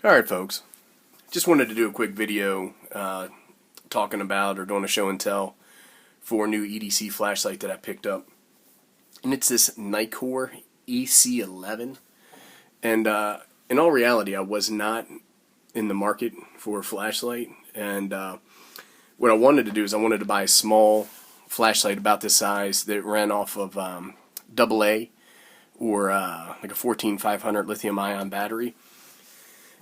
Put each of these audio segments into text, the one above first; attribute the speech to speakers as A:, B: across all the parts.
A: Alright folks, just wanted to do a quick video talking about or doing a show and tell for a new EDC flashlight that I picked up. And it's this Nitecore EC11. And in all reality, I was not in the market for a flashlight. And what I wanted to do is I wanted to buy a small flashlight about this size that ran off of AA or like a 14500 lithium ion battery.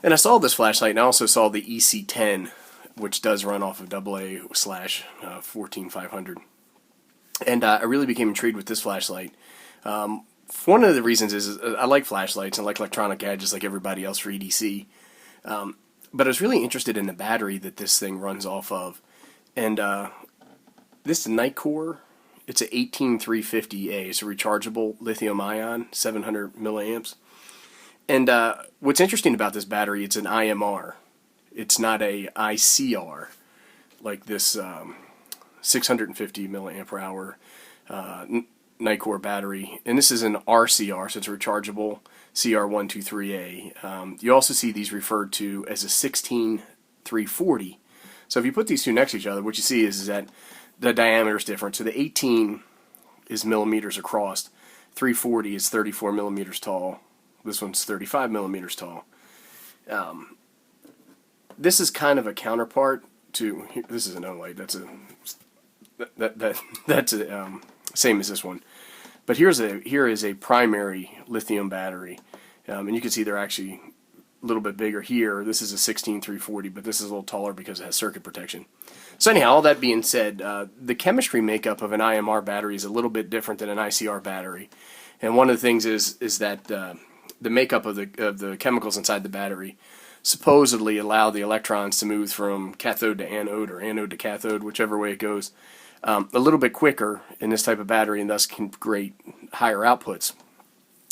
A: And I saw this flashlight, and I also saw the EC10, which does run off of AA/14500. And I really became intrigued with this flashlight. One of the reasons is I like flashlights and like electronic gadgets like everybody else for EDC. But I was really interested in the battery that this thing runs off of. And this Nitecore, it's a 18350A. It's a rechargeable lithium ion, 700 milliamps. And what's interesting about this battery, it's an IMR. It's not a ICR like this 650 milliamp hour Nitecore battery. And this is an RCR, so it's a rechargeable CR123A. You also see these referred to as a 16340. So if you put these two next to each other, what you see is that the diameter is different. So the 18 is millimeters across, 340 is 34 millimeters tall. This one's 35 millimeters tall. This is kind of a counterpart to, this is an O-light, that's a same as this one. But here is a primary lithium battery, and you can see they're actually a little bit bigger here. This is a 16340, but this is a little taller because it has circuit protection. So anyhow, all that being said, the chemistry makeup of an IMR battery is a little bit different than an ICR battery, and one of the things is that the makeup of the chemicals inside the battery supposedly allow the electrons to move from cathode to anode or anode to cathode, whichever way it goes, a little bit quicker in this type of battery, and thus can create higher outputs.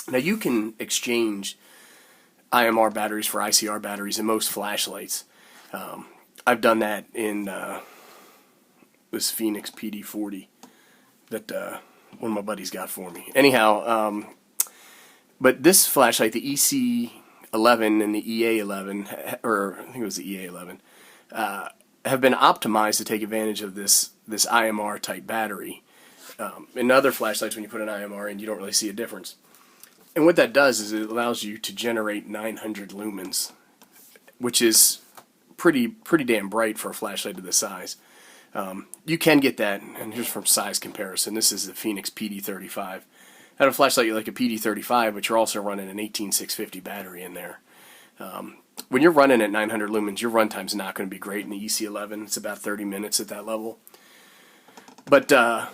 A: Now you can exchange IMR batteries for ICR batteries in most flashlights. I've done that in this Phoenix PD40 that one of my buddies got for me. Anyhow, but this flashlight, the EC11 and the EA11, or I think it was the EA11, have been optimized to take advantage of this IMR type battery. In other flashlights, when you put an IMR in, you don't really see a difference. And what that does is it allows you to generate 900 lumens, which is pretty damn bright for a flashlight of this size. You can get that, and here's from size comparison. This is the Phoenix PD35. I had a flashlight like a PD35, but you're also running an 18650 battery in there. When you're running at 900 lumens, your runtime's not going to be great in the EC11. It's about 30 minutes at that level. But I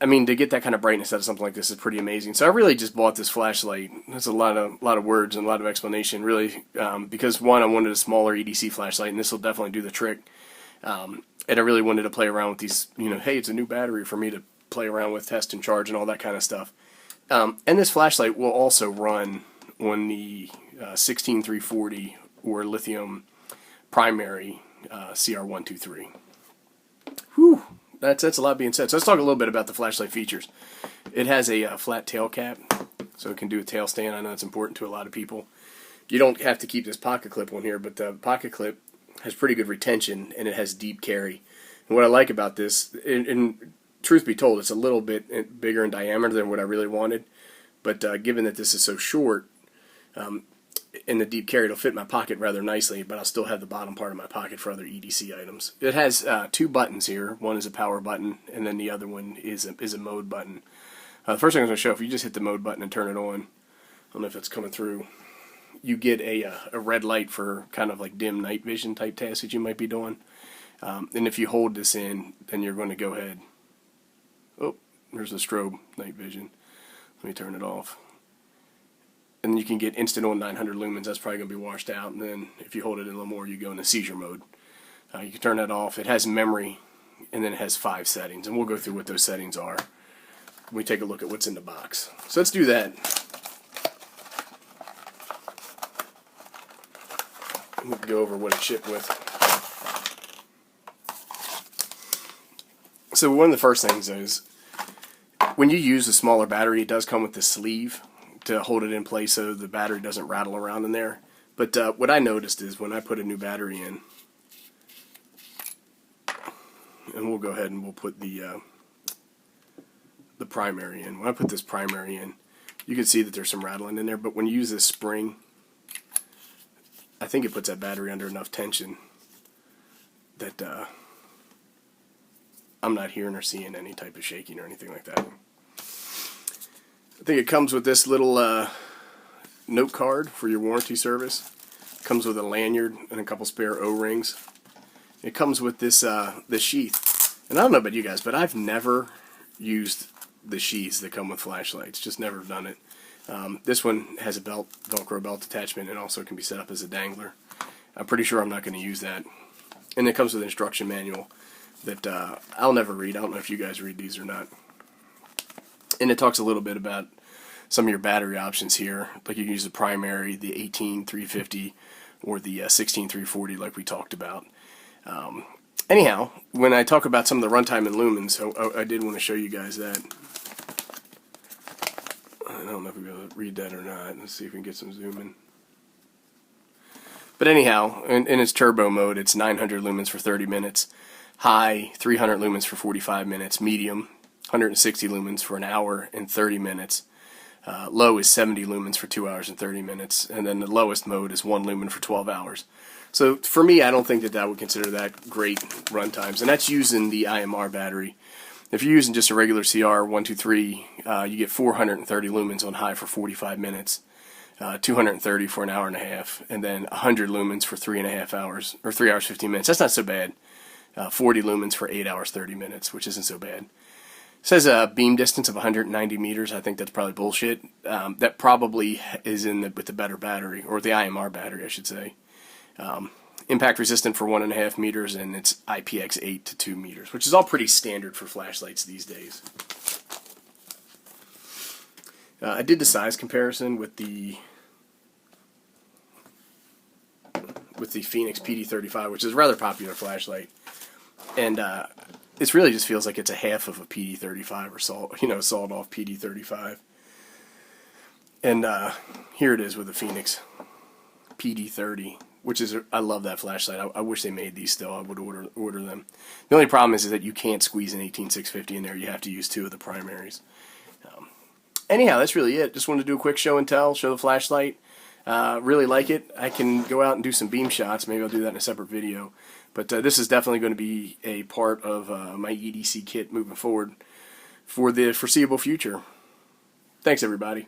A: mean, to get that kind of brightness out of something like this is pretty amazing. So I really just bought this flashlight. There's a lot of words and a lot of explanation, really, because one, I wanted a smaller EDC flashlight, and this will definitely do the trick. And I really wanted to play around with these. Hey, it's a new battery for me to play around with, test and charge, and all that kind of stuff. And this flashlight will also run on the 16340 or lithium primary CR123. Whew, that's a lot being said. So let's talk a little bit about the flashlight features. It has a flat tail cap, so it can do a tail stand. I know that's important to a lot of people. You don't have to keep this pocket clip on here, but the pocket clip has pretty good retention, and it has deep carry. And what I like about this, and truth be told, it's a little bit bigger in diameter than what I really wanted, but given that this is so short, in the deep carry, it'll fit in my pocket rather nicely, but I'll still have the bottom part of my pocket for other EDC items. It has two buttons here. One is a power button, and then the other one is a mode button. The first thing I'm going to show, if you just hit the mode button and turn it on, I don't know if it's coming through, you get a red light for kind of like dim night vision type tasks that you might be doing. And if you hold this in, then you're going to go ahead. Oh, there's the strobe night vision. Let me turn it off. And then you can get instant on 900 lumens. That's probably going to be washed out. And then if you hold it in a little more, you go into seizure mode. You can turn that off. It has memory, and then it has 5 settings. And we'll go through what those settings are when we take a look at what's in the box. So let's do that. We'll go over what it's shipped with. So one of the first things is, when you use a smaller battery, it does come with the sleeve to hold it in place so the battery doesn't rattle around in there. But what I noticed is when I put a new battery in, and we'll go ahead and we'll put the primary in. When I put this primary in, you can see that there's some rattling in there, but when you use this spring, I think it puts that battery under enough tension that I'm not hearing or seeing any type of shaking or anything like that. I think it comes with this little note card for your warranty service. It comes with a lanyard and a couple spare O-rings. It comes with this this sheath. And I don't know about you guys, but I've never used the sheaths that come with flashlights. Just never done it. This one has a belt, Velcro belt attachment, and also can be set up as a dangler. I'm pretty sure I'm not going to use that. And it comes with an instruction manual that I'll never read. I don't know if you guys read these or not. And it talks a little bit about some of your battery options here. Like you can use the primary, the 18350, or the 16340 like we talked about. Anyhow, when I talk about some of the runtime and lumens, I did want to show you guys that. I don't know if we'll be able to read that or not. Let's see if we can get some zoom in. But anyhow, in its turbo mode, it's 900 lumens for 30 minutes. High, 300 lumens for 45 minutes. Medium, 160 lumens for an hour and 30 minutes. Low is 70 lumens for 2 hours and 30 minutes. And then the lowest mode is 1 lumen for 12 hours. So for me, I don't think that would consider that great run times. And that's using the IMR battery. If you're using just a regular CR123, you get 430 lumens on high for 45 minutes. 230 for an hour and a half, and then 100 lumens for 3.5 hours, or 3 hours 15 minutes. That's not so bad. 40 lumens for 8 hours 30 minutes, which isn't so bad. It says a beam distance of 190 meters. I think that's probably bullshit. That probably is with the better battery, or the IMR battery, I should say. Impact resistant for 1.5 meters, and it's IPX8 to 2 meters, which is all pretty standard for flashlights these days. I did the size comparison with the Phoenix PD35, which is a rather popular flashlight, and it really just feels like it's a half of a PD35 or sawed off PD35. And here it is with the Phoenix PD30, which is, I love that flashlight. I wish they made these still. I would order them. The only problem is that you can't squeeze an 18650 in there. You have to use 2 of the primaries. Anyhow, that's really it. Just wanted to do a quick show and tell, show the flashlight. Really like it. I can go out and do some beam shots. Maybe I'll do that in a separate video. But this is definitely going to be a part of my EDC kit moving forward for the foreseeable future. Thanks, everybody.